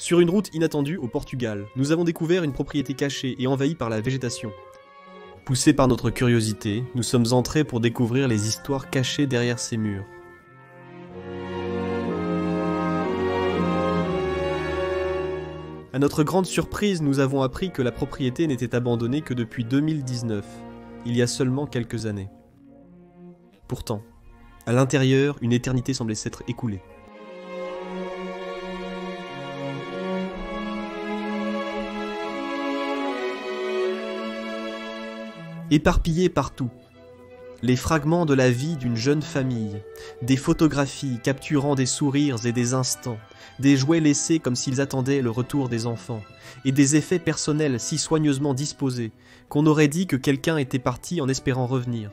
Sur une route inattendue au Portugal, nous avons découvert une propriété cachée et envahie par la végétation. Poussés par notre curiosité, nous sommes entrés pour découvrir les histoires cachées derrière ces murs. À notre grande surprise, nous avons appris que la propriété n'était abandonnée que depuis 2019, il y a seulement quelques années. Pourtant, à l'intérieur, une éternité semblait s'être écoulée. Éparpillés partout, les fragments de la vie d'une jeune famille, des photographies capturant des sourires et des instants, des jouets laissés comme s'ils attendaient le retour des enfants, et des effets personnels si soigneusement disposés qu'on aurait dit que quelqu'un était parti en espérant revenir.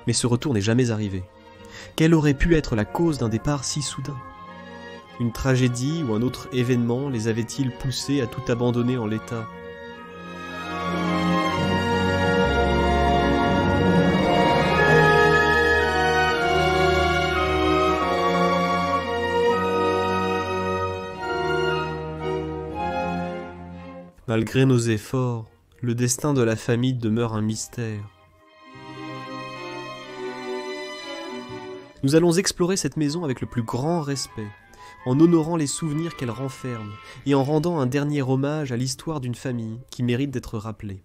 Mais ce retour n'est jamais arrivé. Quelle aurait pu être la cause d'un départ si soudain ? Une tragédie ou un autre événement les avait-il poussés à tout abandonner en l'état ? Malgré nos efforts, le destin de la famille demeure un mystère. Nous allons explorer cette maison avec le plus grand respect, en honorant les souvenirs qu'elle renferme et en rendant un dernier hommage à l'histoire d'une famille qui mérite d'être rappelée.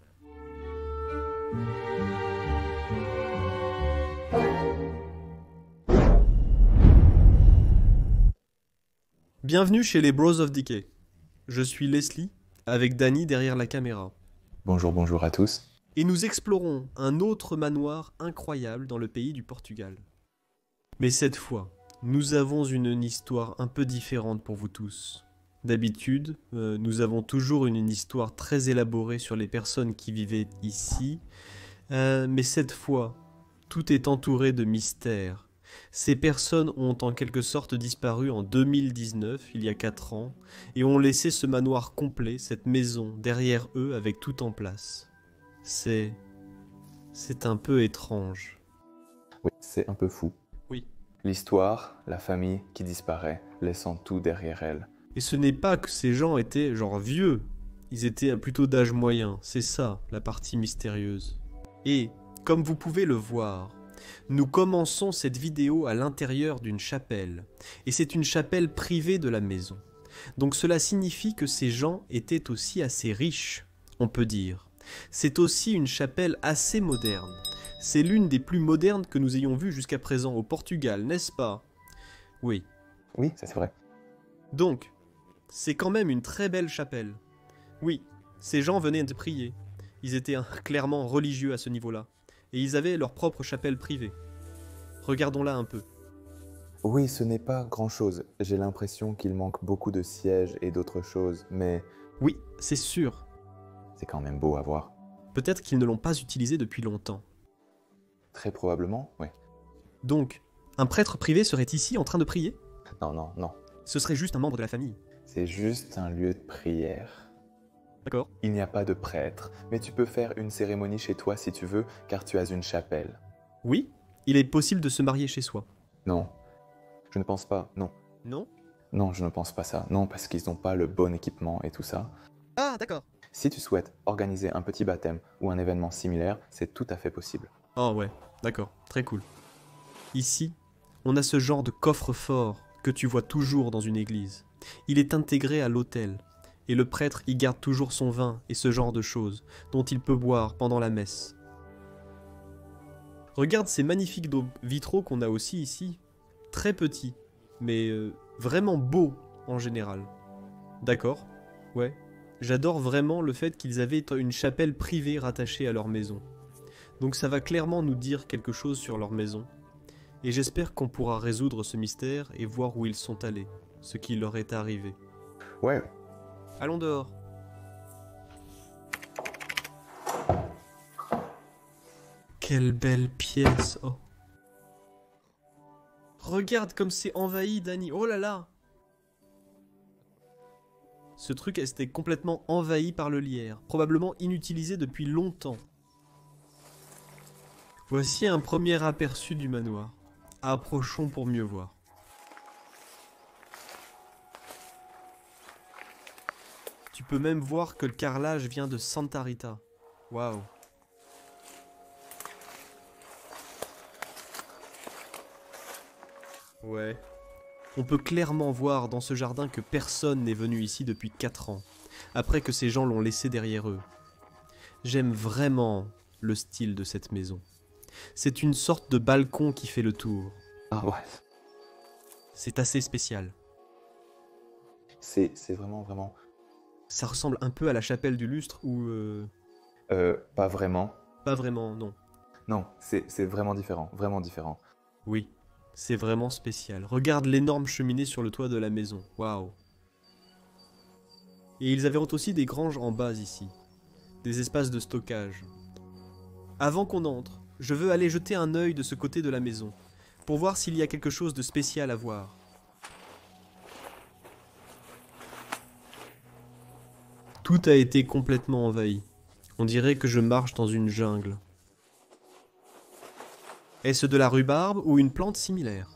Bienvenue chez les Bros of Decay. Je suis Leslie, avec Danny derrière la caméra. Bonjour à tous. Et nous explorons un autre manoir incroyable dans le pays du Portugal. Mais cette fois, nous avons une histoire un peu différente pour vous tous. D'habitude, nous avons toujours une histoire très élaborée sur les personnes qui vivaient ici, mais cette fois, tout est entouré de mystères. Ces personnes ont en quelque sorte disparu en 2019, il y a 4 ans, et ont laissé ce manoir complet, cette maison, derrière eux avec tout en place. C'est un peu étrange. Oui, c'est un peu fou. Oui. L'histoire, la famille qui disparaît, laissant tout derrière elle. Et ce n'est pas que ces gens étaient genre vieux, ils étaient plutôt d'âge moyen, c'est ça la partie mystérieuse. Et, comme vous pouvez le voir, nous commençons cette vidéo à l'intérieur d'une chapelle, et c'est une chapelle privée de la maison. Donc cela signifie que ces gens étaient aussi assez riches, on peut dire. C'est aussi une chapelle assez moderne. C'est l'une des plus modernes que nous ayons vues jusqu'à présent au Portugal, n'est-ce pas ? Oui. Oui, ça c'est vrai. Donc, c'est quand même une très belle chapelle. Oui, ces gens venaient de prier. Ils étaient clairement religieux à ce niveau-là. Et ils avaient leur propre chapelle privée. Regardons-la un peu. Oui, ce n'est pas grand-chose. J'ai l'impression qu'il manque beaucoup de sièges et d'autres choses, mais Oui, c'est sûr. c'est quand même beau à voir. Peut-être qu'ils ne l'ont pas utilisé depuis longtemps. Très probablement, oui. Donc, un prêtre privé serait ici en train de prier ? Non. Ce serait juste un membre de la famille. C'est juste un lieu de prière. D'accord ? Il n'y a pas de prêtre, mais tu peux faire une cérémonie chez toi si tu veux, car tu as une chapelle. Oui, il est possible de se marier chez soi. Non, je ne pense pas, non. Non ? Non, je ne pense pas ça. Non, parce qu'ils n'ont pas le bon équipement et tout ça. Ah, d'accord. Si tu souhaites organiser un petit baptême ou un événement similaire, c'est tout à fait possible. Oh ouais, d'accord, très cool. Ici, on a ce genre de coffre-fort que tu vois toujours dans une église. Il est intégré à l'autel, et le prêtre y garde toujours son vin et ce genre de choses, dont il peut boire pendant la messe. Regarde ces magnifiques vitraux qu'on a aussi ici, très petits, mais vraiment beaux en général. D'accord, ouais. J'adore vraiment le fait qu'ils avaient une chapelle privée rattachée à leur maison. Donc ça va clairement nous dire quelque chose sur leur maison. Et j'espère qu'on pourra résoudre ce mystère et voir où ils sont allés, ce qui leur est arrivé. Ouais. Allons dehors. Quelle belle pièce, oh. Regarde comme c'est envahi, Danny. Oh là là. Ce truc était complètement envahi par le lierre, probablement inutilisé depuis longtemps. Voici un premier aperçu du manoir. Approchons pour mieux voir. Tu peux même voir que le carrelage vient de Santa Rita. Waouh. Ouais. On peut clairement voir dans ce jardin que personne n'est venu ici depuis 4 ans, après que ces gens l'ont laissé derrière eux. J'aime vraiment le style de cette maison. C'est une sorte de balcon qui fait le tour. Ah ouais. C'est assez spécial. C'est vraiment... Ça ressemble un peu à la chapelle du lustre ou... Pas vraiment. Pas vraiment, non. Non, c'est vraiment différent, vraiment différent. Oui, c'est vraiment spécial. Regarde l'énorme cheminée sur le toit de la maison. Waouh. Et ils avaient aussi des granges en bas ici. Des espaces de stockage. Avant qu'on entre, je veux aller jeter un œil de ce côté de la maison, pour voir s'il y a quelque chose de spécial à voir. Tout a été complètement envahi. On dirait que je marche dans une jungle. Est-ce de la rhubarbe ou une plante similaire?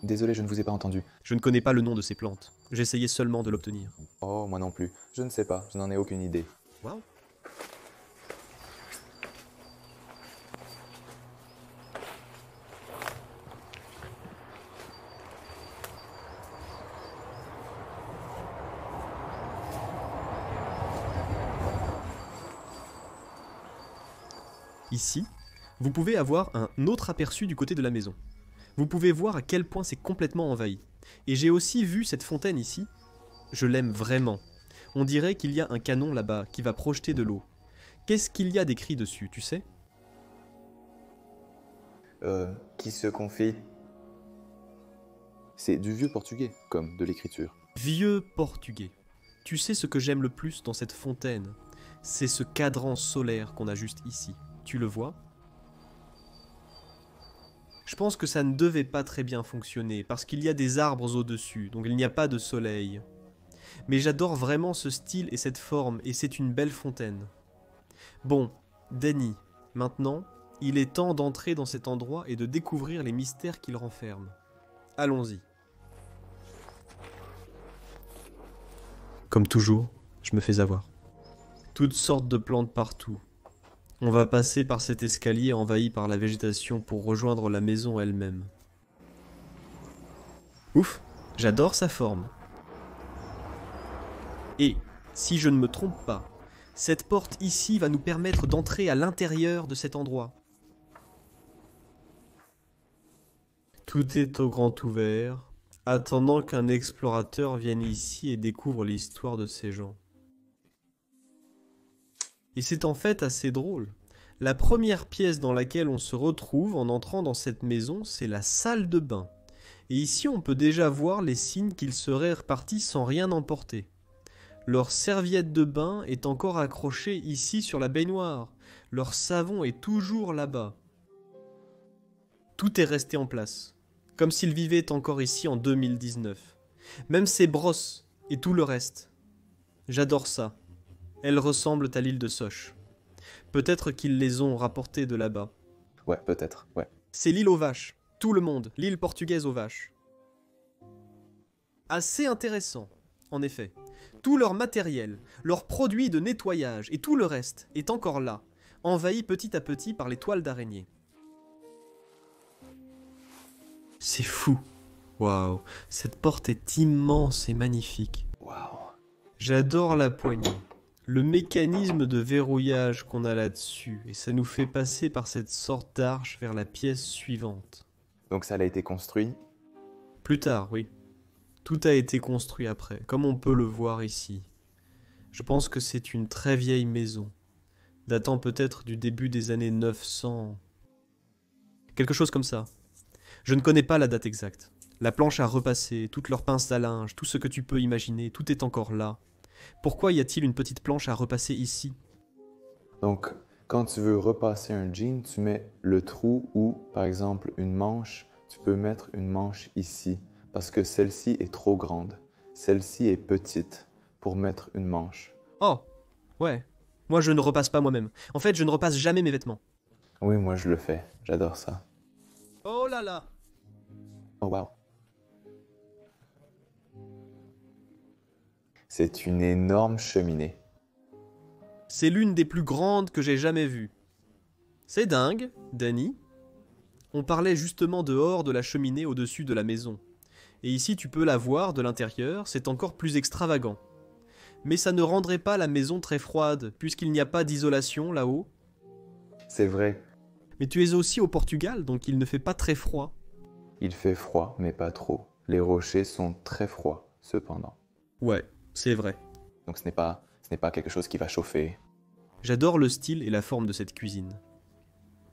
Désolé, je ne vous ai pas entendu. Je ne connais pas le nom de ces plantes. J'essayais seulement de l'obtenir. Oh, moi non plus. Je ne sais pas, je n'en ai aucune idée. Wow. Ici, vous pouvez avoir un autre aperçu du côté de la maison. Vous pouvez voir à quel point c'est complètement envahi. Et j'ai aussi vu cette fontaine ici. Je l'aime vraiment. On dirait qu'il y a un canon là-bas qui va projeter de l'eau. Qu'est-ce qu'il y a d'écrit dessus, tu sais? Qui se confie? C'est du vieux portugais, comme de l'écriture. Vieux portugais. Tu sais ce que j'aime le plus dans cette fontaine? C'est ce cadran solaire qu'on a juste ici. Tu le vois? Je pense que ça ne devait pas très bien fonctionner, parce qu'il y a des arbres au-dessus, donc il n'y a pas de soleil. Mais j'adore vraiment ce style et cette forme, et c'est une belle fontaine. Bon, Danny, maintenant, il est temps d'entrer dans cet endroit et de découvrir les mystères qu'il renferme. Allons-y. Comme toujours, je me fais avoir. Toutes sortes de plantes partout. On va passer par cet escalier envahi par la végétation pour rejoindre la maison elle-même. Ouf, j'adore sa forme. Et, si je ne me trompe pas, cette porte ici va nous permettre d'entrer à l'intérieur de cet endroit. Tout est au grand ouvert, attendant qu'un explorateur vienne ici et découvre l'histoire de ces gens. Et c'est en fait assez drôle. La première pièce dans laquelle on se retrouve en entrant dans cette maison, c'est la salle de bain. Et ici, on peut déjà voir les signes qu'ils seraient repartis sans rien emporter. Leur serviette de bain est encore accrochée ici sur la baignoire. Leur savon est toujours là-bas. Tout est resté en place, comme s'ils vivaient encore ici en 2019. Même ces brosses et tout le reste. J'adore ça. Elles ressemblent à l'île de Soch. Peut-être qu'ils les ont rapportées de là-bas. Ouais, peut-être, ouais. C'est l'île aux vaches. Tout le monde, l'île portugaise aux vaches. Assez intéressant, en effet. Tout leur matériel, leurs produits de nettoyage et tout le reste est encore là, envahi petit à petit par les toiles d'araignée. C'est fou. Waouh, cette porte est immense et magnifique. Waouh. J'adore la poignée. Le mécanisme de verrouillage qu'on a là-dessus, et ça nous fait passer par cette sorte d'arche vers la pièce suivante. Donc ça a été construit? Plus tard, oui. Tout a été construit après, comme on peut le voir ici. Je pense que c'est une très vieille maison, datant peut-être du début des années 900. Quelque chose comme ça. Je ne connais pas la date exacte. La planche à repasser, toutes leurs pinces à linge, tout ce que tu peux imaginer, tout est encore là. Pourquoi y a-t-il une petite planche à repasser ici? Donc, quand tu veux repasser un jean, tu mets le trou ou, par exemple, une manche. Tu peux mettre une manche ici, parce que celle-ci est trop grande. Celle-ci est petite pour mettre une manche. Oh, ouais. Moi, je ne repasse pas moi-même. En fait, je ne repasse jamais mes vêtements. Oui, moi je le fais. J'adore ça. Oh là là! Oh wow. C'est une énorme cheminée. C'est l'une des plus grandes que j'ai jamais vues. C'est dingue, Danny. On parlait justement dehors de la cheminée au-dessus de la maison. Et ici tu peux la voir de l'intérieur, c'est encore plus extravagant. Mais ça ne rendrait pas la maison très froide, puisqu'il n'y a pas d'isolation là-haut. C'est vrai. Mais tu es aussi au Portugal, donc il ne fait pas très froid. Il fait froid, mais pas trop. Les rochers sont très froids, cependant. Ouais, c'est vrai. Donc ce n'est pas quelque chose qui va chauffer. J'adore le style et la forme de cette cuisine.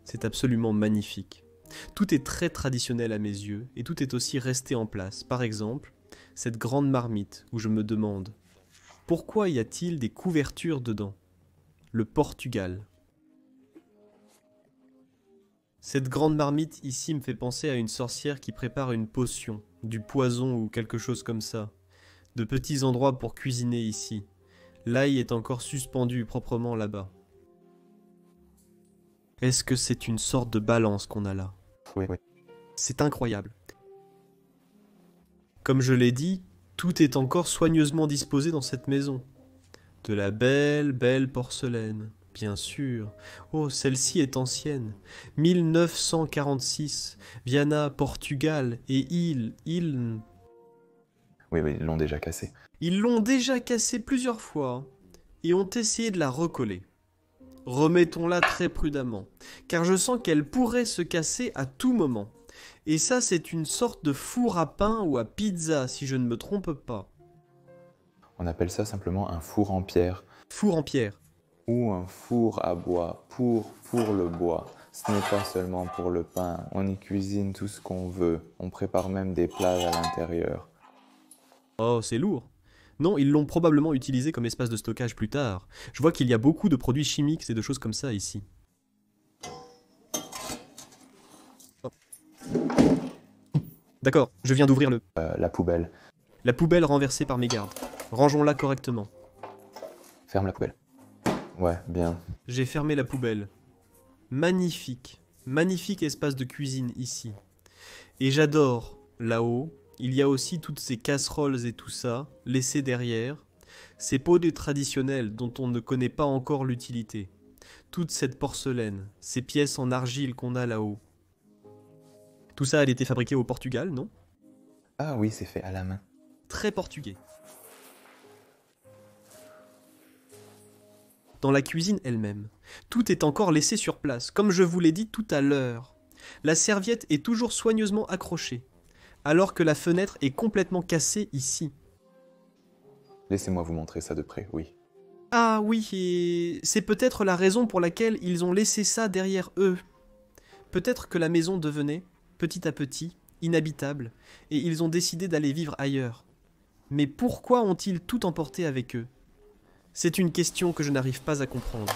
C'est absolument magnifique. Tout est très traditionnel à mes yeux, et tout est aussi resté en place. Par exemple, cette grande marmite où je me demande pourquoi y a-t-il des couvertures dedans? Le Portugal. Cette grande marmite ici me fait penser à une sorcière qui prépare une potion, du poison ou quelque chose comme ça. De petits endroits pour cuisiner ici. L'ail est encore suspendu proprement là-bas. Est-ce que c'est une sorte de balance qu'on a là? Oui, oui. C'est incroyable. Comme je l'ai dit, tout est encore soigneusement disposé dans cette maison. De la belle, belle porcelaine, bien sûr. Oh, celle-ci est ancienne. 1946, Viana, Portugal, et ils Oui, ils l'ont déjà cassé. Ils l'ont déjà cassée plusieurs fois, et ont essayé de la recoller. Remettons-la très prudemment, car je sens qu'elle pourrait se casser à tout moment. Et ça, c'est une sorte de four à pain ou à pizza, si je ne me trompe pas. On appelle ça simplement un four en pierre Four en pierre. ou un four à bois pour le bois. Ce n'est pas seulement pour le pain, on y cuisine tout ce qu'on veut. On prépare même des plats à l'intérieur. Oh, c'est lourd. Non, ils l'ont probablement utilisé comme espace de stockage plus tard. Je vois qu'il y a beaucoup de produits chimiques et de choses comme ça ici. Oh. D'accord, je viens d'ouvrir La poubelle. la poubelle renversée par mes gardes. Rangeons-la correctement. Ferme la poubelle. Ouais, bien. J'ai fermé la poubelle. Magnifique, magnifique espace de cuisine ici. Et j'adore, là-haut, il y a aussi toutes ces casseroles et tout ça, laissées derrière, ces pots de traditionnels dont on ne connaît pas encore l'utilité, toute cette porcelaine, ces pièces en argile qu'on a là-haut. Tout ça a été fabriqué au Portugal, non? Ah oui, c'est fait à la main. Très portugais. Dans la cuisine elle-même, tout est encore laissé sur place, comme je vous l'ai dit tout à l'heure. La serviette est toujours soigneusement accrochée, alors que la fenêtre est complètement cassée ici. Laissez-moi vous montrer ça de près, oui. Ah oui, et c'est peut-être la raison pour laquelle ils ont laissé ça derrière eux. Peut-être que la maison devenait, petit à petit, inhabitable, et ils ont décidé d'aller vivre ailleurs. Mais pourquoi ont-ils tout emporté avec eux? C'est une question que je n'arrive pas à comprendre.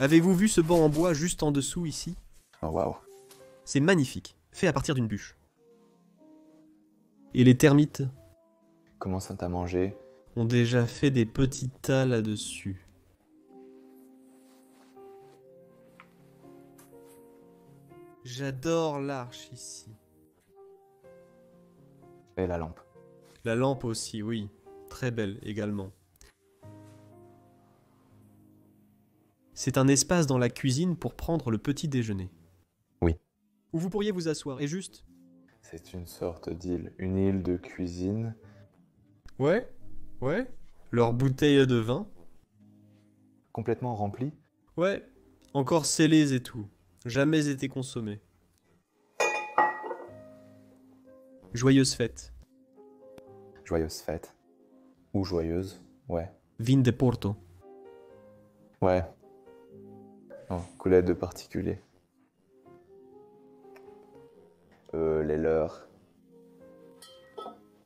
Avez-vous vu ce banc en bois juste en dessous ici? Oh waouh. C'est magnifique, fait à partir d'une bûche. Et les termites Commence à manger. ont déjà fait des petits tas là-dessus. J'adore l'arche ici. Et la lampe. La lampe aussi, oui. Très belle également. C'est un espace dans la cuisine pour prendre le petit déjeuner. Oui. Où vous pourriez vous asseoir, et juste. C'est une sorte d'île. Une île de cuisine. Ouais, ouais. Leur bouteille de vin. Complètement remplie. Ouais. Encore scellées et tout. Jamais été consommées. Joyeuse fête. Joyeuse fête. Ou joyeuse. Ouais. Vin de Porto. Ouais. Oh, coulette de particulier. Les leurs.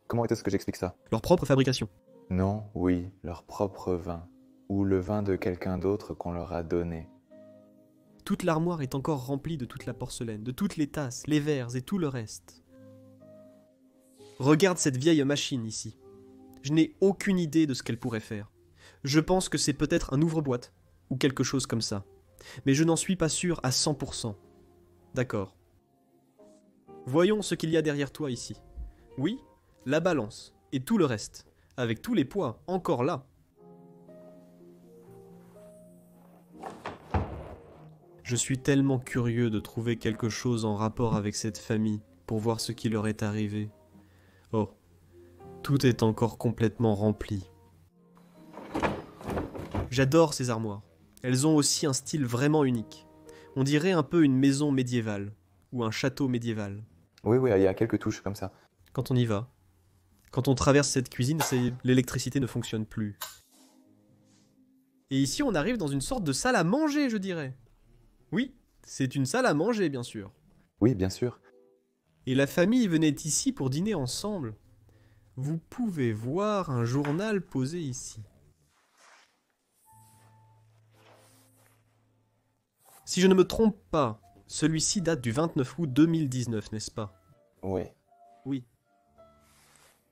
Comment est-ce que j'explique ça? Leur propre fabrication. Non, oui, leur propre vin. Ou le vin de quelqu'un d'autre qu'on leur a donné. Toute l'armoire est encore remplie de toute la porcelaine, de toutes les tasses, les verres et tout le reste. Regarde cette vieille machine ici. Je n'ai aucune idée de ce qu'elle pourrait faire. Je pense que c'est peut-être un ouvre-boîte, ou quelque chose comme ça. mais je n'en suis pas sûr à 100%. D'accord. Voyons ce qu'il y a derrière toi ici. Oui, la balance, et tout le reste, avec tous les poids, encore là. Je suis tellement curieux de trouver quelque chose en rapport avec cette famille, pour voir ce qui leur est arrivé. Oh, tout est encore complètement rempli. J'adore ces armoires. Elles ont aussi un style vraiment unique. On dirait un peu une maison médiévale, ou un château médiéval. Oui, oui, il y a quelques touches comme ça. Quand on y va. Quand on traverse cette cuisine, l'électricité ne fonctionne plus. Et ici, on arrive dans une sorte de salle à manger, je dirais. Oui, c'est une salle à manger, bien sûr. Oui, bien sûr. Et la famille venait ici pour dîner ensemble. Vous pouvez voir un journal posé ici. Si je ne me trompe pas, celui-ci date du 29 août 2019, n'est-ce pas? Oui. Oui.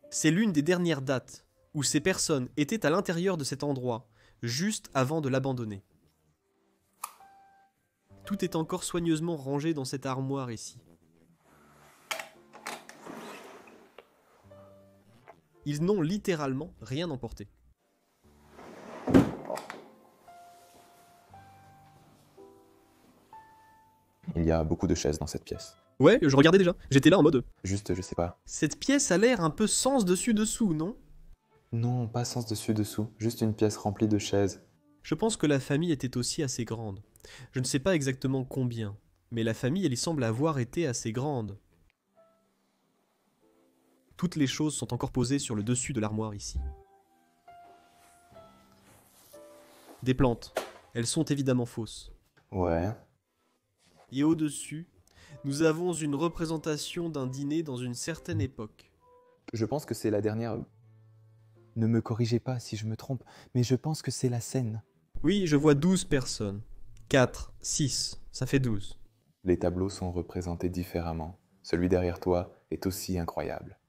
C'est l'une des dernières dates où ces personnes étaient à l'intérieur de cet endroit, juste avant de l'abandonner. Tout est encore soigneusement rangé dans cette armoire ici. Ils n'ont littéralement rien emporté. Il y a beaucoup de chaises dans cette pièce. Ouais, je regardais déjà. J'étais là en mode... Juste, je sais pas. Cette pièce a l'air un peu sens dessus-dessous, non? Non, pas sens dessus-dessous. Juste une pièce remplie de chaises. Je pense que la famille était aussi assez grande. Je ne sais pas exactement combien, mais la famille, elle y semble avoir été assez grande. Toutes les choses sont encore posées sur le dessus de l'armoire ici. Des plantes. Elles sont évidemment fausses. Ouais. Et au-dessus, nous avons une représentation d'un dîner dans une certaine époque. Je pense que c'est la dernière... Ne me corrigez pas si je me trompe, mais je pense que c'est la scène. Oui, je vois 12 personnes. 4, 6, ça fait 12. Les tableaux sont représentés différemment. Celui derrière toi est aussi incroyable.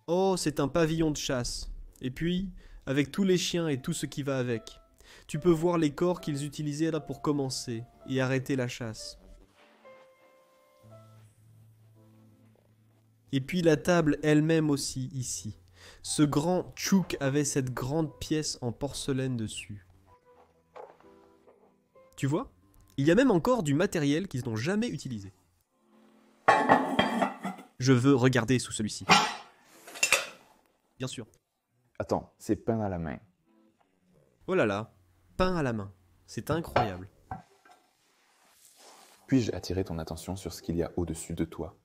Oh, c'est un pavillon de chasse. Et puis, avec tous les chiens et tout ce qui va avec. Tu peux voir les corps qu'ils utilisaient là pour commencer et arrêter la chasse. Et puis la table elle-même aussi, ici. Ce grand tchouk avait cette grande pièce en porcelaine dessus. Tu vois? Il y a même encore du matériel qu'ils n'ont jamais utilisé. Je veux regarder sous celui-ci. Bien sûr. Attends, c'est peint à la main. Oh là là, peint à la main. C'est incroyable. Puis-je attirer ton attention sur ce qu'il y a au-dessus de toi?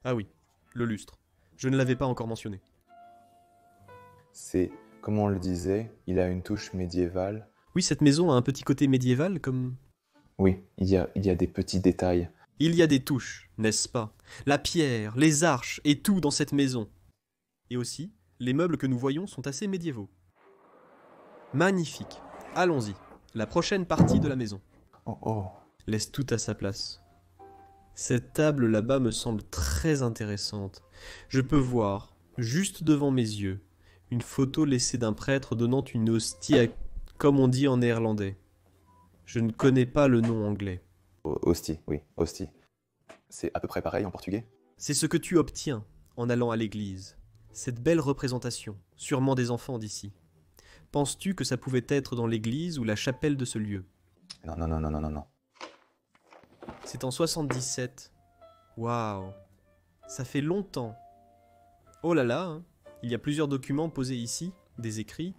Ah oui, le lustre. Je ne l'avais pas encore mentionné. C'est, comme on le disait, il a une touche médiévale. Oui, cette maison a un petit côté médiéval comme... Oui, il y a des petits détails. Il y a des touches, n'est-ce pas? La pierre, les arches et tout dans cette maison. Et aussi, les meubles que nous voyons sont assez médiévaux. Magnifique. Allons-y. La prochaine partie de la maison. Oh oh. Laisse tout à sa place. Cette table là-bas me semble très intéressante. Je peux voir, juste devant mes yeux, une photo laissée d'un prêtre donnant une hostie à... comme on dit en néerlandais. Je ne connais pas le nom anglais. Hostie, oui, hostie. C'est à peu près pareil en portugais? C'est ce que tu obtiens en allant à l'église. Cette belle représentation, sûrement des enfants d'ici. Penses-tu que ça pouvait être dans l'église ou la chapelle de ce lieu? Non, non, non, non, non, non, non. C'est en 77. Waouh. Ça fait longtemps. Oh là là, hein. Il y a plusieurs documents posés ici, des écrits.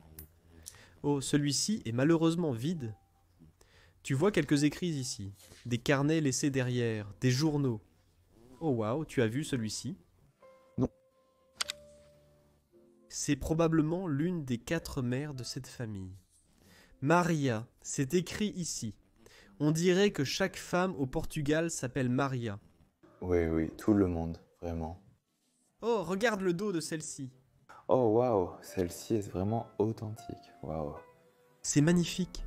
Oh, celui-ci est malheureusement vide. Tu vois quelques écrits ici, des carnets laissés derrière, des journaux. Oh waouh, tu as vu celui-ci? Non. C'est probablement l'une des 4 mères de cette famille. Maria, c'est écrit ici. On dirait que chaque femme au Portugal s'appelle Maria. Oui, oui, tout le monde, vraiment. Oh, regarde le dos de celle-ci. Oh waouh, celle-ci est vraiment authentique. Waouh. C'est magnifique.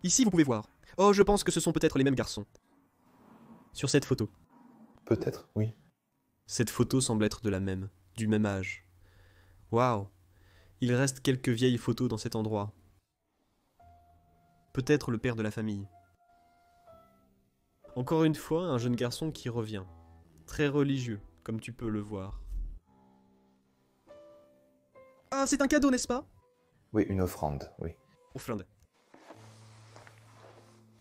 Ici, vous pouvez voir. Oh, je pense que ce sont peut-être les mêmes garçons. Sur cette photo. Peut-être, oui. Cette photo semble être de la même, du même âge. Waouh. Il reste quelques vieilles photos dans cet endroit. Peut-être le père de la famille. Encore une fois, un jeune garçon qui revient. Très religieux, comme tu peux le voir. Ah, c'est un cadeau, n'est-ce pas? Oui, une offrande, oui. Offrande.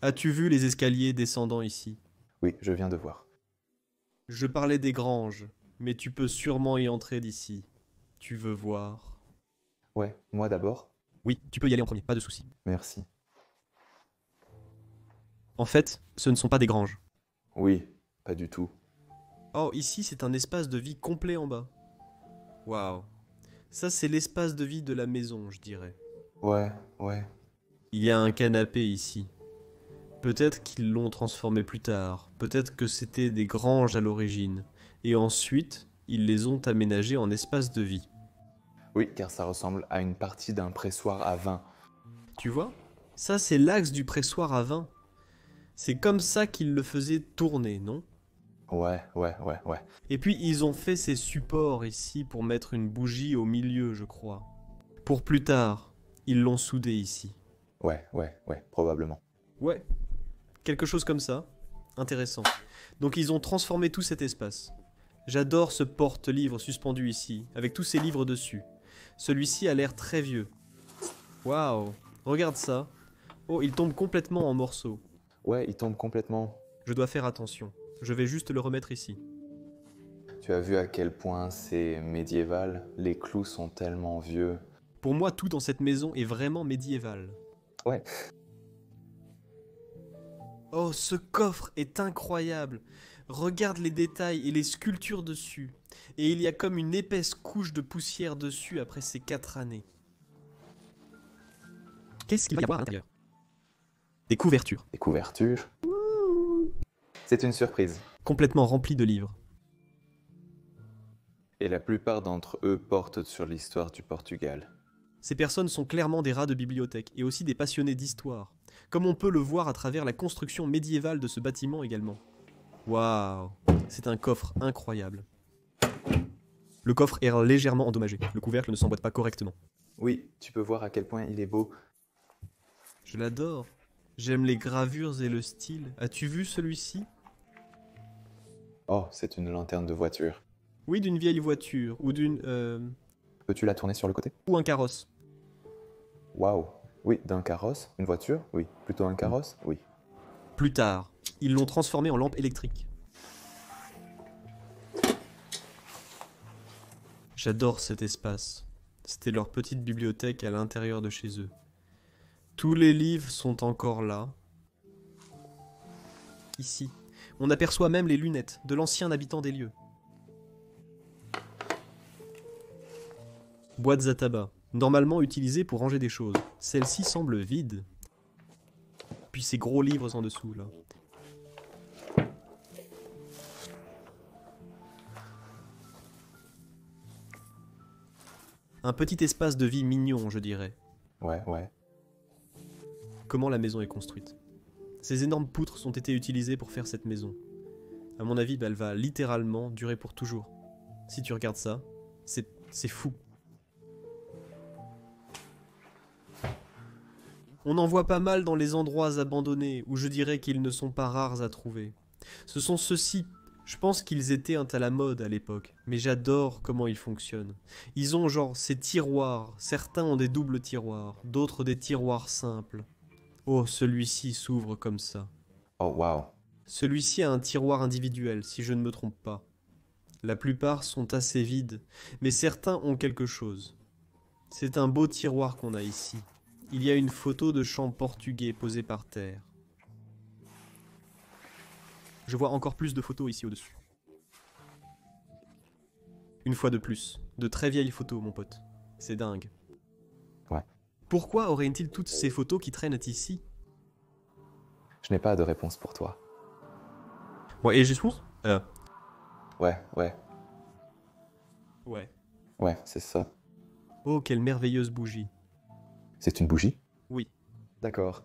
As-tu vu les escaliers descendant ici? Oui, je viens de voir. Je parlais des granges, mais tu peux sûrement y entrer d'ici. Tu veux voir? Ouais, moi d'abord. Oui, tu peux y aller en premier, pas de souci. Merci. En fait, ce ne sont pas des granges. Oui, pas du tout. Oh, ici c'est un espace de vie complet en bas. Waouh. Ça c'est l'espace de vie de la maison, je dirais. Ouais, ouais. Il y a un canapé ici. Peut-être qu'ils l'ont transformé plus tard. Peut-être que c'était des granges à l'origine. Et ensuite, ils les ont aménagés en espace de vie. Oui, car ça ressemble à une partie d'un pressoir à vin. Tu vois? Ça c'est l'axe du pressoir à vin. C'est comme ça qu'ils le faisaient tourner, non? Ouais. Et puis ils ont fait ces supports ici pour mettre une bougie au milieu, je crois. Pour plus tard, ils l'ont soudé ici. Ouais, probablement. Ouais, quelque chose comme ça. Intéressant. Donc ils ont transformé tout cet espace. J'adore ce porte-livre suspendu ici, avec tous ces livres dessus. Celui-ci a l'air très vieux. Waouh, regarde ça. Oh, il tombe complètement en morceaux. Ouais, il tombe complètement. Je dois faire attention. Je vais juste le remettre ici. Tu as vu à quel point c'est médiéval? Les clous sont tellement vieux. Pour moi, tout dans cette maison est vraiment médiéval. Ouais. Oh, ce coffre est incroyable. Regarde les détails et les sculptures dessus. Et il y a comme une épaisse couche de poussière dessus après ces 4 années. Qu'est-ce qu'il va y avoir à l'intérieur? Des couvertures. Des couvertures. C'est une surprise. Complètement remplies de livres. Et la plupart d'entre eux portent sur l'histoire du Portugal. Ces personnes sont clairement des rats de bibliothèque et aussi des passionnés d'histoire, comme on peut le voir à travers la construction médiévale de ce bâtiment également. Waouh, c'est un coffre incroyable. Le coffre est légèrement endommagé, le couvercle ne s'emboîte pas correctement. Oui, tu peux voir à quel point il est beau. Je l'adore. J'aime les gravures et le style. As-tu vu celui-ci? Oh, c'est une lanterne de voiture. Oui, d'une vieille voiture, ou d'une... Peux-tu la tourner sur le côté? ou un carrosse. Waouh. Oui, d'un carrosse. Une voiture? Oui. Plutôt un carrosse? Oui. Plus tard, ils l'ont transformé en lampe électrique. J'adore cet espace. C'était leur petite bibliothèque à l'intérieur de chez eux. Tous les livres sont encore là. Ici. On aperçoit même les lunettes de l'ancien habitant des lieux. Boîtes à tabac, normalement utilisées pour ranger des choses. Celle-ci semble vide. Puis ces gros livres en dessous, là. Un petit espace de vie mignon, je dirais. Ouais. Comment la maison est construite. Ces énormes poutres ont été utilisées pour faire cette maison. À mon avis, elle va littéralement durer pour toujours. Si tu regardes ça, c'est fou. On en voit pas mal dans les endroits abandonnés, où je dirais qu'ils ne sont pas rares à trouver. Ce sont ceux-ci. Je pense qu'ils étaient à la mode à l'époque, mais j'adore comment ils fonctionnent. Ils ont genre ces tiroirs, certains ont des doubles tiroirs, d'autres des tiroirs simples. Oh, celui-ci s'ouvre comme ça. Oh, waouh. Celui-ci a un tiroir individuel, si je ne me trompe pas. La plupart sont assez vides, mais certains ont quelque chose. C'est un beau tiroir qu'on a ici. Il y a une photo de chant portugais posée par terre. Je vois encore plus de photos ici au-dessus. Une fois de plus, de très vieilles photos, mon pote. C'est dingue. Ouais. Pourquoi aurait-il toutes ces photos qui traînent ici? Je n'ai pas de réponse pour toi. Ouais, et juste Ouais. Ouais. Ouais, c'est ça. Oh, quelle merveilleuse bougie. C'est une bougie? Oui. D'accord.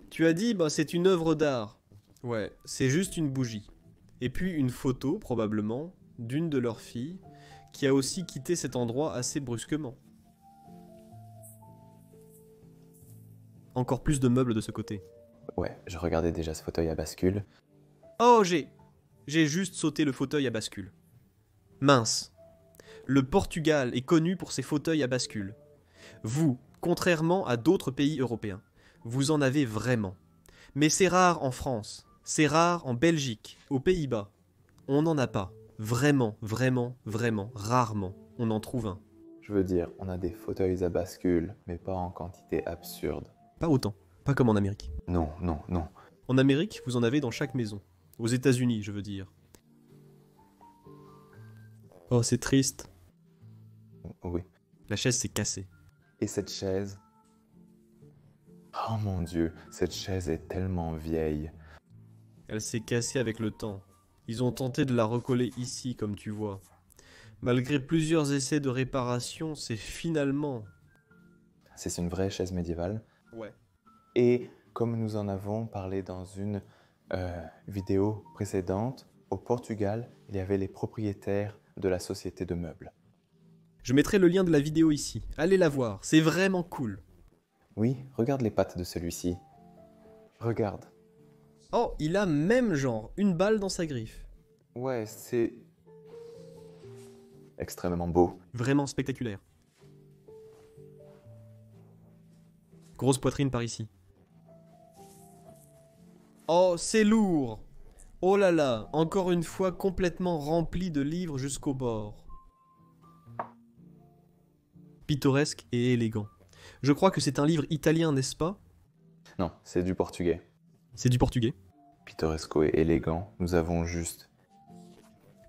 Tu as dit, c'est une œuvre d'art. Ouais, c'est juste une bougie. Et puis une photo, probablement, d'une de leurs filles, qui a aussi quitté cet endroit assez brusquement. encore plus de meubles de ce côté. Ouais, je regardais déjà ce fauteuil à bascule. Oh, j'ai juste sauté le fauteuil à bascule. Mince. Le Portugal est connu pour ses fauteuils à bascule. Vous, contrairement à d'autres pays européens, vous en avez vraiment. Mais c'est rare en France, c'est rare en Belgique, aux Pays-Bas. On n'en a pas. Vraiment, vraiment, vraiment, rarement, on en trouve un. Je veux dire, on a des fauteuils à bascule, mais pas en quantité absurde. Pas autant, pas comme en Amérique. Non, non, non. En Amérique, vous en avez dans chaque maison. Aux États-Unis, je veux dire. Oh, c'est triste. Oui. La chaise s'est cassée. Et cette chaise? Oh mon Dieu, cette chaise est tellement vieille. Elle s'est cassée avec le temps. Ils ont tenté de la recoller ici, comme tu vois. Malgré plusieurs essais de réparation, c'est finalement... C'est une vraie chaise médiévale. Ouais. Et comme nous en avons parlé dans une vidéo précédente, au Portugal, il y avait les propriétaires de la société de meubles. Je mettrai le lien de la vidéo ici. Allez la voir, c'est vraiment cool. Oui, regarde les pattes de celui-ci. Regarde. Oh, il a même genre une balle dans sa griffe. Ouais, c'est extrêmement beau. Vraiment spectaculaire. Grosse poitrine par ici. Oh, c'est lourd. Oh là là, encore une fois complètement rempli de livres jusqu'au bord. Pittoresque et élégant. Je crois que c'est un livre italien, n'est-ce pas? Non, c'est du portugais. C'est du portugais. Pittoresco et élégant, nous avons juste...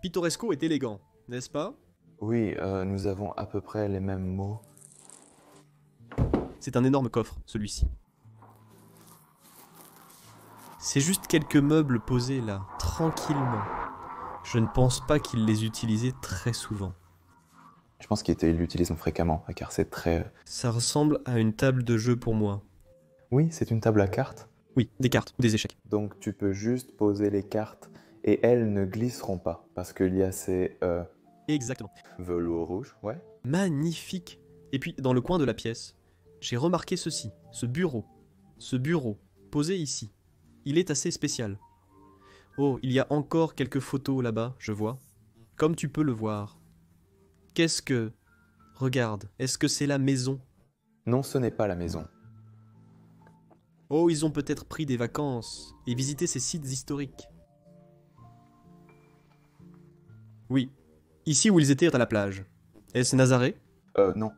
Pittoresco est élégant, n'est-ce pas? Oui, nous avons à peu près les mêmes mots. C'est un énorme coffre, celui-ci. C'est juste quelques meubles posés là, tranquillement. Je ne pense pas qu'il les utilisait très souvent. Je pense qu'ils l'utilisent fréquemment, car c'est très... Ça ressemble à une table de jeu pour moi. Oui, c'est une table à cartes. Oui, des cartes ou des échecs. Donc tu peux juste poser les cartes et elles ne glisseront pas, parce qu'il y a ces Exactement. velours rouge, ouais. Magnifique. Et puis, dans le coin de la pièce, j'ai remarqué ceci, ce bureau. Ce bureau, posé ici. Il est assez spécial. Oh, il y a encore quelques photos là-bas, je vois. Comme tu peux le voir. Qu'est-ce que... Regarde, est-ce que c'est la maison? Non, ce n'est pas la maison. Oh, ils ont peut-être pris des vacances et visité ces sites historiques. Oui, ici où ils étaient à la plage. Est-ce Nazaré? Non.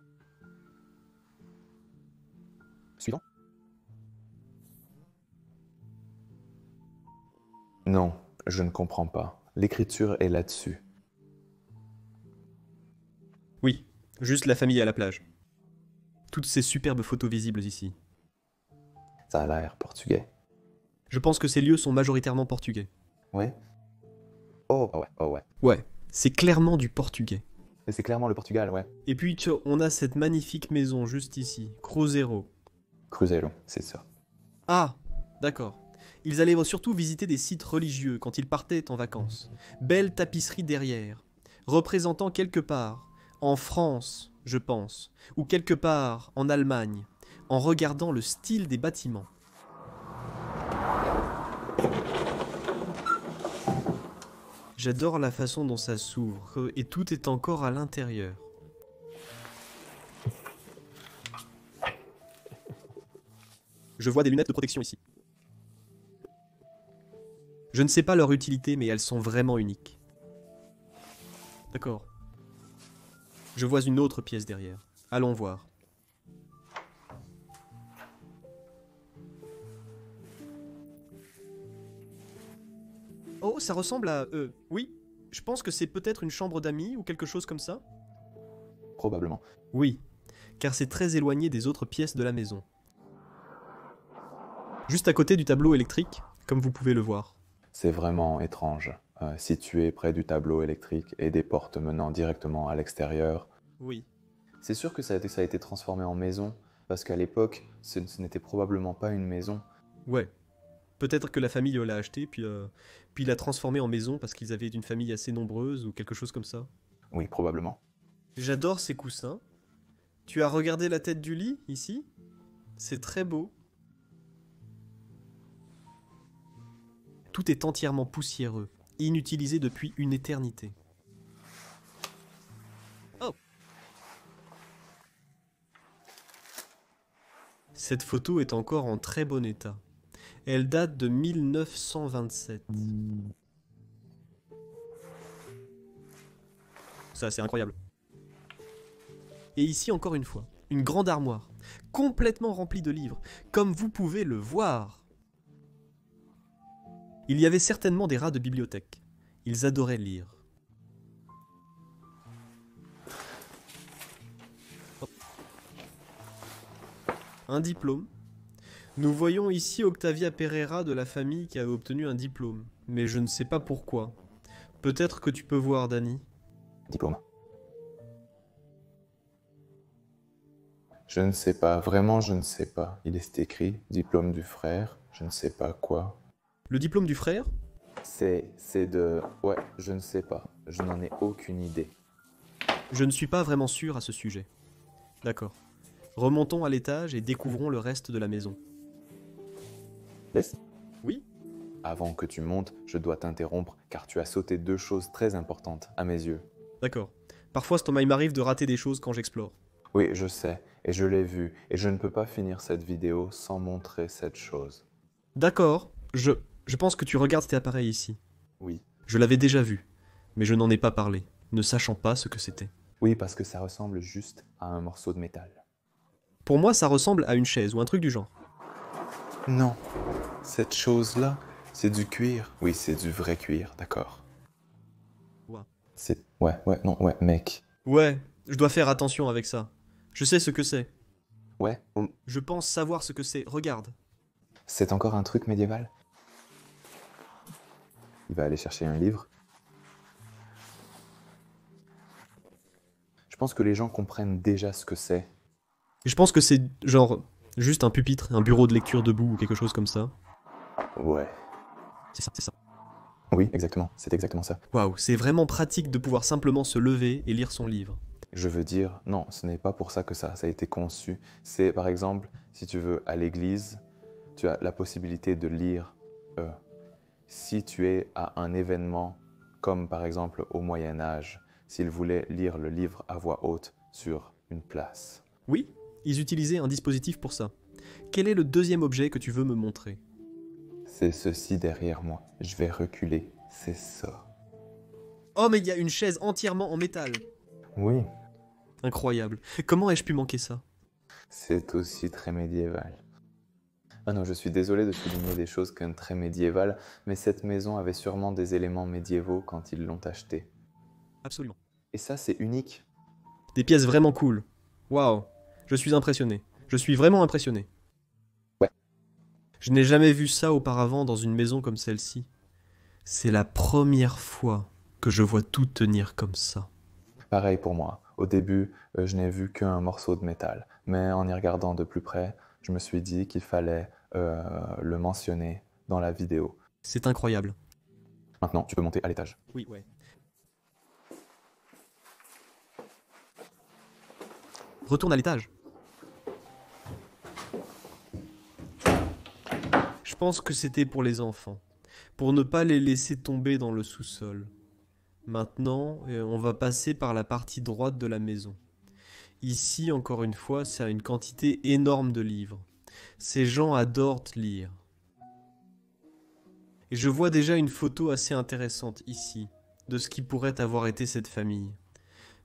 Suivant? Non, je ne comprends pas. L'écriture est là-dessus. Oui, juste la famille à la plage. Toutes ces superbes photos visibles ici. Ça a l'air portugais. Je pense que ces lieux sont majoritairement portugais. Ouais? Oh, ouais, oh ouais. Ouais, c'est clairement du portugais. Mais c'est clairement le Portugal, ouais. Et puis on a cette magnifique maison juste ici, Cruzeiro. Cruzeiro, c'est ça. Ah, d'accord. Ils allaient surtout visiter des sites religieux quand ils partaient en vacances. Belle tapisserie derrière, représentant quelque part, en France, je pense, ou quelque part en Allemagne, en regardant le style des bâtiments. J'adore la façon dont ça s'ouvre, et tout est encore à l'intérieur. Je vois des lunettes de protection ici. Je ne sais pas leur utilité, mais elles sont vraiment uniques. D'accord. Je vois une autre pièce derrière. Allons voir. Oh, ça ressemble à... oui, je pense que c'est peut-être une chambre d'amis ou quelque chose comme ça. Probablement. Oui, car c'est très éloigné des autres pièces de la maison. Juste à côté du tableau électrique, comme vous pouvez le voir. C'est vraiment étrange. Situé près du tableau électrique et des portes menant directement à l'extérieur. Oui. C'est sûr que ça a été transformé en maison, parce qu'à l'époque, ce n'était probablement pas une maison. Ouais. Peut-être que la famille l'a acheté, puis l'a transformé en maison parce qu'ils avaient une famille assez nombreuse ou quelque chose comme ça. Oui, probablement. J'adore ces coussins. Tu as regardé la tête du lit, ici? C'est très beau. Tout est entièrement poussiéreux, inutilisé depuis une éternité. Oh! Cette photo est encore en très bon état. Elle date de 1927. Ça, c'est incroyable. Et ici, encore une fois, une grande armoire, complètement remplie de livres, comme vous pouvez le voir. Il y avait certainement des rats de bibliothèque. Ils adoraient lire. Hop. Un diplôme. Nous voyons ici Octavia Pereira de la famille qui a obtenu un diplôme. Mais je ne sais pas pourquoi. Peut-être que tu peux voir, Dani. Diplôme. Je ne sais pas, vraiment je ne sais pas. Il est écrit, diplôme du frère, je ne sais pas quoi. Le diplôme du frère? C'est de... Ouais, je ne sais pas. Je n'en ai aucune idée. Je ne suis pas vraiment sûr à ce sujet. D'accord. Remontons à l'étage et découvrons le reste de la maison. Laisse. Oui? Avant que tu montes, je dois t'interrompre car tu as sauté deux choses très importantes à mes yeux. D'accord. Parfois, il m'arrive de rater des choses quand j'explore. Oui, je sais, et je l'ai vu, et je ne peux pas finir cette vidéo sans montrer cette chose. D'accord. Je pense que tu regardes cet appareil ici. Oui. Je l'avais déjà vu, mais je n'en ai pas parlé, ne sachant pas ce que c'était. Oui, parce que ça ressemble juste à un morceau de métal. Pour moi, ça ressemble à une chaise ou un truc du genre. Non, cette chose-là, c'est du cuir. Oui, c'est du vrai cuir, d'accord. Ouais. C'est... Ouais, mec. Ouais, je dois faire attention avec ça. Je sais ce que c'est. Ouais, Je pense savoir ce que c'est. Regarde. c'est encore un truc médiéval. Il va aller chercher un livre. Je pense que les gens comprennent déjà ce que c'est. Et je pense que c'est genre juste un pupitre, un bureau de lecture debout ou quelque chose comme ça. Ouais. C'est ça, c'est ça. Oui, exactement, c'est exactement ça. Waouh, c'est vraiment pratique de pouvoir simplement se lever et lire son livre. Je veux dire, non, ce n'est pas pour ça que ça a été conçu. C'est par exemple, si tu veux, à l'église, tu as la possibilité de lire. Si tu es à un événement, comme par exemple au Moyen Âge, s'ils voulaient lire le livre à voix haute sur une place. Oui, ils utilisaient un dispositif pour ça. Quel est le deuxième objet que tu veux me montrer? C'est ceci derrière moi. Je vais reculer. C'est ça. Oh, mais il y a une chaise entièrement en métal. Oui, Incroyable. Comment ai-je pu manquer ça? c'est aussi très médiéval. Ah non, je suis désolé de souligner des choses comme très médiévales, mais cette maison avait sûrement des éléments médiévaux quand ils l'ont achetée. Absolument. Et ça, c'est unique. Des pièces vraiment cool. Waouh. Je suis impressionné. Je suis vraiment impressionné. Ouais. Je n'ai jamais vu ça auparavant dans une maison comme celle-ci. C'est la première fois que je vois tout tenir comme ça. Pareil pour moi. Au début, je n'ai vu qu'un morceau de métal, mais en y regardant de plus près, je me suis dit qu'il fallait le mentionner dans la vidéo. C'est incroyable. Maintenant, tu peux monter à l'étage. Oui, ouais. Retourne à l'étage. Je pense que c'était pour les enfants, pour ne pas les laisser tomber dans le sous-sol. Maintenant, on va passer par la partie droite de la maison. Ici, encore une fois, c'est une quantité énorme de livres. Ces gens adorent lire. Et je vois déjà une photo assez intéressante ici, de ce qui pourrait avoir été cette famille.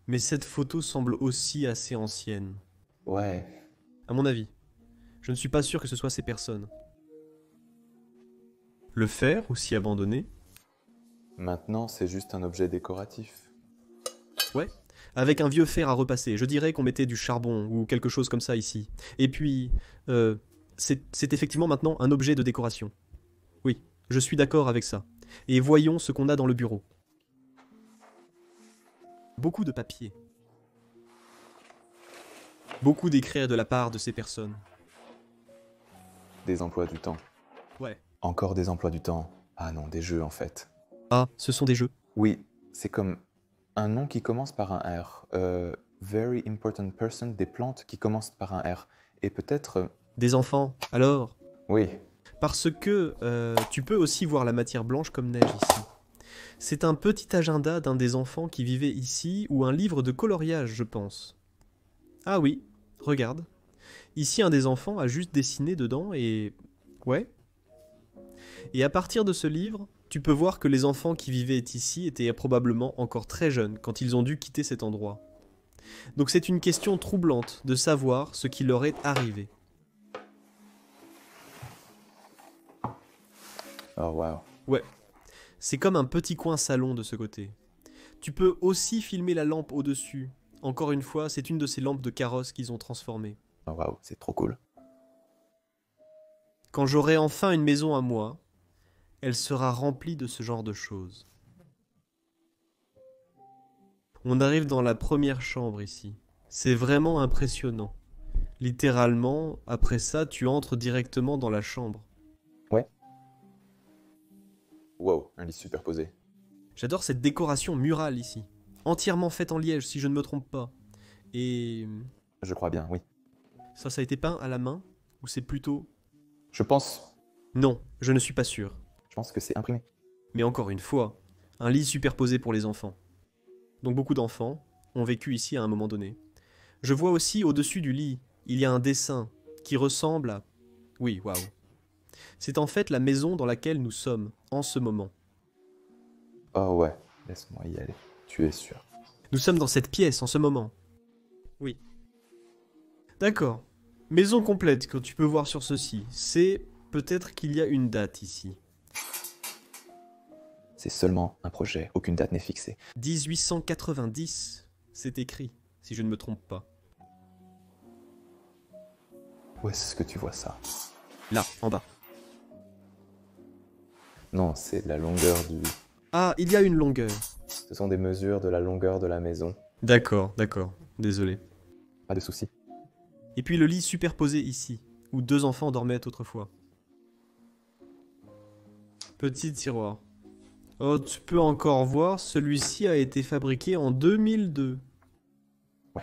Mais cette photo semble aussi assez ancienne. Ouais, À mon avis, je ne suis pas sûr que ce soit ces personnes. Le fer, aussi abandonné. maintenant, c'est juste un objet décoratif. Ouais. Avec un vieux fer à repasser. Je dirais qu'on mettait du charbon ou quelque chose comme ça ici. Et puis, c'est effectivement maintenant un objet de décoration. Oui, je suis d'accord avec ça. Et voyons ce qu'on a dans le bureau. Beaucoup de papier. Beaucoup d'écrits de la part de ces personnes. Des emplois du temps. Ouais. Encore des emplois du temps. Ah non, des jeux en fait. Ah, ce sont des jeux. Oui, c'est comme un nom qui commence par un R. Very important person, des plantes qui commencent par un R. Et peut-être... Des enfants, alors. Oui, Parce que tu peux aussi voir la matière blanche comme neige ici. C'est un petit agenda d'un des enfants qui vivait ici, ou un livre de coloriage, je pense. Ah oui, regarde. Ici, un des enfants a juste dessiné dedans et... Ouais. Et à partir de ce livre, tu peux voir que les enfants qui vivaient ici étaient probablement encore très jeunes quand ils ont dû quitter cet endroit. Donc c'est une question troublante de savoir ce qui leur est arrivé. Oh, wow. Ouais. C'est comme un petit coin salon de ce côté. Tu peux aussi filmer la lampe au-dessus. Encore une fois, c'est une de ces lampes de carrosse qu'ils ont transformées. Oh, wow, c'est trop cool. Quand j'aurai enfin une maison à moi, elle sera remplie de ce genre de choses. On arrive dans la première chambre ici. C'est vraiment impressionnant. Littéralement, après ça, tu entres directement dans la chambre. Ouais. Wow, un lit superposé. J'adore cette décoration murale ici. Entièrement faite en liège, si je ne me trompe pas. Et... Je crois bien, oui. ça a été peint à la main? Ou c'est plutôt... Je pense Non, je ne suis pas sûr. que c'est imprimé. Mais encore une fois, un lit superposé pour les enfants. Donc beaucoup d'enfants ont vécu ici à un moment donné. Je vois aussi au-dessus du lit, il y a un dessin qui ressemble à... Oui, waouh. C'est en fait la maison dans laquelle nous sommes en ce moment. Oh ouais, laisse-moi y aller. Tu es sûr. Nous sommes dans cette pièce en ce moment. Oui. D'accord. Maison complète que tu peux voir sur ceci. C'est peut-être qu'il y a une date ici. C'est seulement un projet, aucune date n'est fixée. 1890, c'est écrit, si je ne me trompe pas. Où est-ce que tu vois ça? Là, en bas. Non, c'est la longueur du... Ah, il y a une longueur. Ce sont des mesures de la longueur de la maison. D'accord, désolé. Pas de souci. Et puis le lit superposé ici, où deux enfants dormaient autrefois. Petit tiroir. Oh, tu peux encore voir, celui-ci a été fabriqué en 2002. Ouais.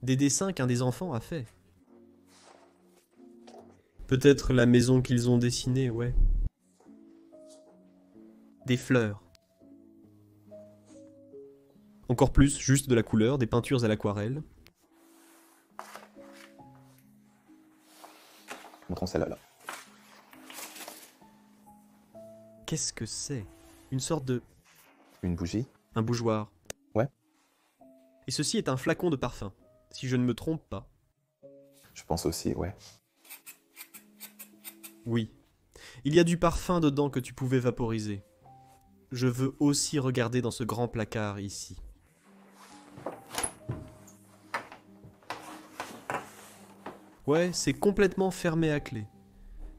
Des dessins qu'un des enfants a fait. Peut-être la maison qu'ils ont dessinée, ouais. Des fleurs. Encore plus, juste de la couleur, des peintures à l'aquarelle. Montrons celle-là. Qu'est-ce que c'est? Une sorte de... Une bougie? un bougeoir. Ouais. Et ceci est un flacon de parfum, si je ne me trompe pas. Je pense aussi, ouais. Oui. Il y a du parfum dedans que tu pouvais vaporiser. Je veux aussi regarder dans ce grand placard ici. Ouais, c'est complètement fermé à clé.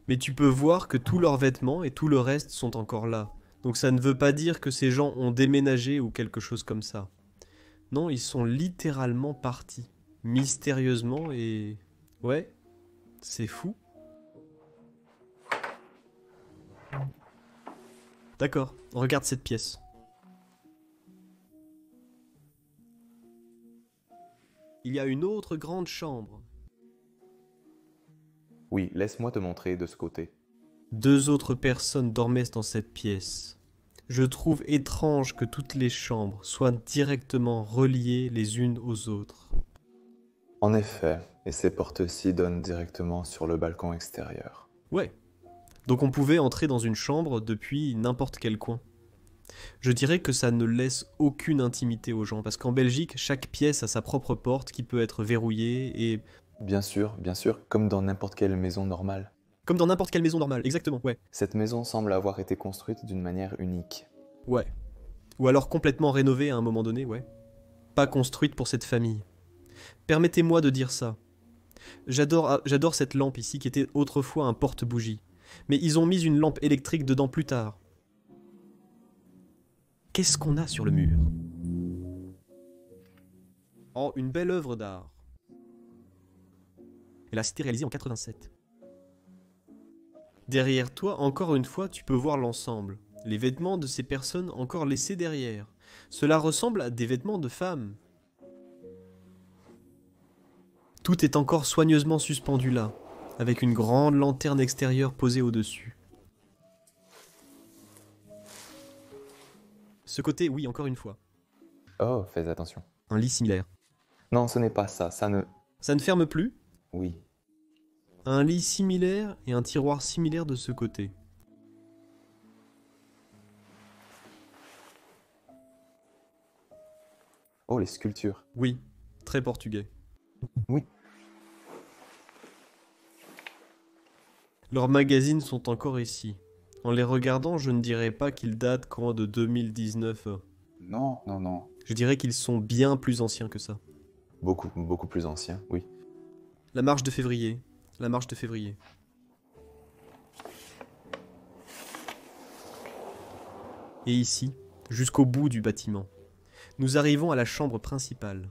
Mais tu peux voir que tous leurs vêtements et tout le reste sont encore là. Donc ça ne veut pas dire que ces gens ont déménagé ou quelque chose comme ça. Non, ils sont littéralement partis. Mystérieusement et... ouais, c'est fou. D'accord, regarde cette pièce. Il y a une autre grande chambre. Oui, laisse-moi te montrer de ce côté. Deux autres personnes dormaient dans cette pièce. Je trouve étrange que toutes les chambres soient directement reliées les unes aux autres. En effet, et ces portes-ci donnent directement sur le balcon extérieur. Ouais. Donc on pouvait entrer dans une chambre depuis n'importe quel coin. Je dirais que ça ne laisse aucune intimité aux gens, parce qu'en Belgique, chaque pièce a sa propre porte qui peut être verrouillée et... Bien sûr, comme dans n'importe quelle maison normale. comme dans n'importe quelle maison normale, exactement, ouais. Cette maison semble avoir été construite d'une manière unique. Ouais. Ou alors complètement rénovée à un moment donné, ouais. Pas construite pour cette famille. Permettez-moi de dire ça. J'adore cette lampe ici qui était autrefois un porte-bougie. Mais ils ont mis une lampe électrique dedans plus tard. Qu'est-ce qu'on a sur le mur? Oh, une belle œuvre d'art. Elle a été réalisée en 87. Derrière toi, encore une fois, tu peux voir l'ensemble. Les vêtements de ces personnes encore laissés derrière. Cela ressemble à des vêtements de femmes. Tout est encore soigneusement suspendu là, avec une grande lanterne extérieure posée au-dessus. Ce côté, oui, encore une fois. Oh, fais attention. Un lit similaire. Non, ce n'est pas ça, ça ne... Ça ne ferme plus. Oui. Un lit similaire et un tiroir similaire de ce côté. Oh, les sculptures. Oui, très portugais. Oui. Leurs magazines sont encore ici. En les regardant, je ne dirais pas qu'ils datent qu'en de 2019. Non, non, non. Je dirais qu'ils sont bien plus anciens que ça. Beaucoup, beaucoup plus ancien, oui. La marche de février. La marche de février. Et ici, jusqu'au bout du bâtiment, nous arrivons à la chambre principale,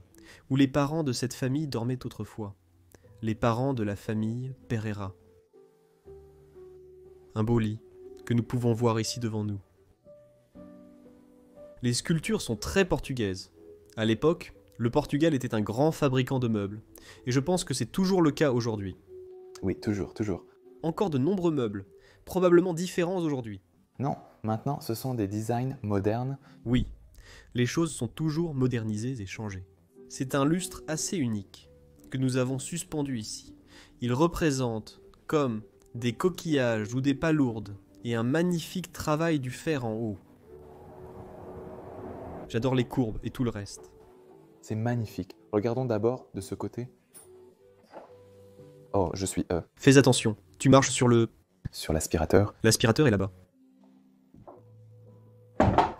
où les parents de cette famille dormaient autrefois. Les parents de la famille Pereira. Un beau lit, que nous pouvons voir ici devant nous. Les sculptures sont très portugaises. À l'époque, le Portugal était un grand fabricant de meubles, et je pense que c'est toujours le cas aujourd'hui. Oui, toujours, toujours. Encore de nombreux meubles, probablement différents aujourd'hui. Non, maintenant, ce sont des designs modernes. Oui, les choses sont toujours modernisées et changées. C'est un lustre assez unique que nous avons suspendu ici. Il représente comme des coquillages ou des palourdes et un magnifique travail du fer en haut. J'adore les courbes et tout le reste. C'est magnifique. Regardons d'abord de ce côté. Oh, je suis Fais attention, tu marches sur sur l'aspirateur. l'aspirateur est là-bas.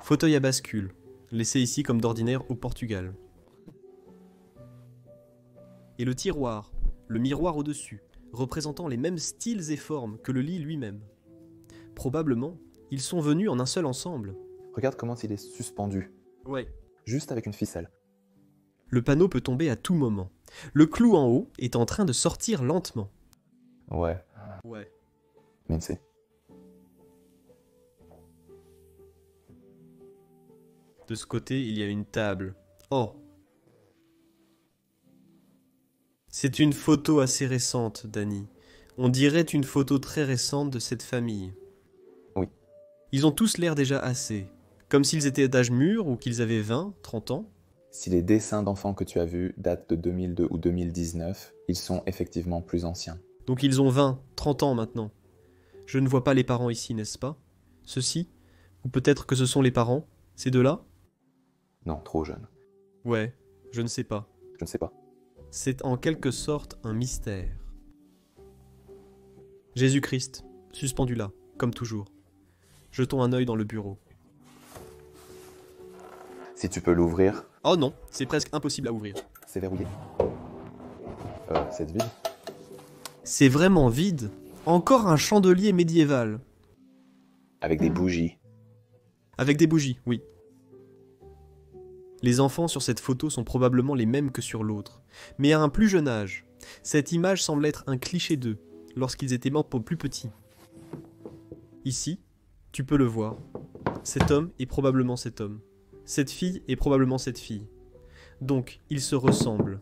Fauteuil à bascule, laissé ici comme d'ordinaire au Portugal. Et le tiroir, le miroir au-dessus, représentant les mêmes styles et formes que le lit lui-même. Probablement, ils sont venus en un seul ensemble. Regarde comment il est suspendu, Ouais. juste avec une ficelle. Le panneau peut tomber à tout moment. Le clou en haut est en train de sortir lentement. Ouais, Ouais. mais c'est... De ce côté, il y a une table. Oh! C'est une photo assez récente, Danny. On dirait une photo très récente de cette famille. Oui. Ils ont tous l'air déjà assez. Comme s'ils étaient d'âge mûr ou qu'ils avaient 20, 30 ans. Si les dessins d'enfants que tu as vus datent de 2002 ou 2019, ils sont effectivement plus anciens. Donc ils ont 20, 30 ans maintenant. Je ne vois pas les parents ici, n'est-ce pas? Ceux-ci? Ou peut-être que ce sont les parents? Ces deux-là? Non, trop jeunes. Ouais, je ne sais pas. Je ne sais pas. C'est en quelque sorte un mystère. Jésus-Christ, suspendu là, comme toujours. Jetons un œil dans le bureau. Si tu peux l'ouvrir, Oh non, c'est presque impossible à ouvrir. c'est verrouillé. C'est vide. C'est vraiment vide. Encore un chandelier médiéval. Avec des bougies. Avec des bougies, oui. Les enfants sur cette photo sont probablement les mêmes que sur l'autre, mais à un plus jeune âge. Cette image semble être un cliché d'eux, lorsqu'ils étaient morts plus petits. Ici, tu peux le voir. Cet homme est probablement cet homme. Cette fille est probablement cette fille. Donc, ils se ressemblent.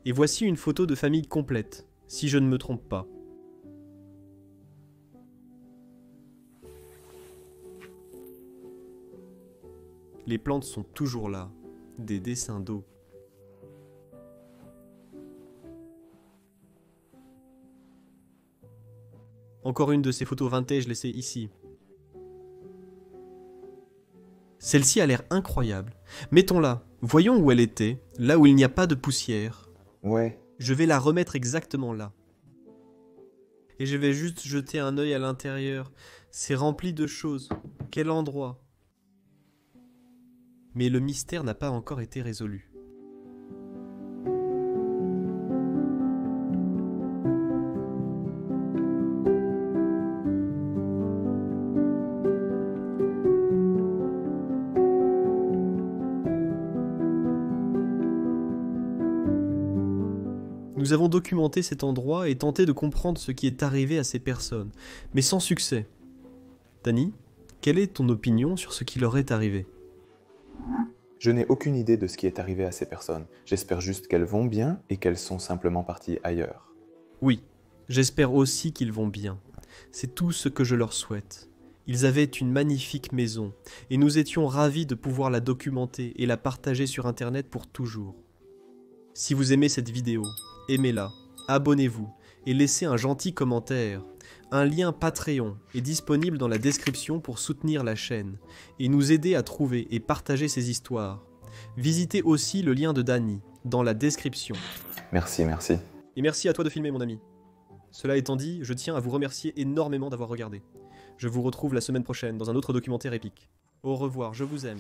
Et voici une photo de famille complète, si je ne me trompe pas. Les plantes sont toujours là, des dessins d'eau. Encore une de ces photos vintage laissées ici. Celle-ci a l'air incroyable. Mettons-la, voyons où elle était, là où il n'y a pas de poussière. Ouais. Je vais la remettre exactement là. Et je vais juste jeter un œil à l'intérieur. C'est rempli de choses. Quel endroit? Mais le mystère n'a pas encore été résolu. Nous avons documenté cet endroit et tenté de comprendre ce qui est arrivé à ces personnes, mais sans succès. Danny, quelle est ton opinion sur ce qui leur est arrivé? Je n'ai aucune idée de ce qui est arrivé à ces personnes. J'espère juste qu'elles vont bien et qu'elles sont simplement parties ailleurs. Oui, J'espère aussi qu'ils vont bien. C'est tout ce que je leur souhaite. Ils avaient une magnifique maison, et nous étions ravis de pouvoir la documenter et la partager sur Internet pour toujours. Si vous aimez cette vidéo, aimez-la, abonnez-vous, et laissez un gentil commentaire. Un lien Patreon est disponible dans la description pour soutenir la chaîne, et nous aider à trouver et partager ces histoires. Visitez aussi le lien de Danny, dans la description. Merci, merci. Et merci à toi de filmer, mon ami. Cela étant dit, je tiens à vous remercier énormément d'avoir regardé. Je vous retrouve la semaine prochaine dans un autre documentaire épique. Au revoir, je vous aime.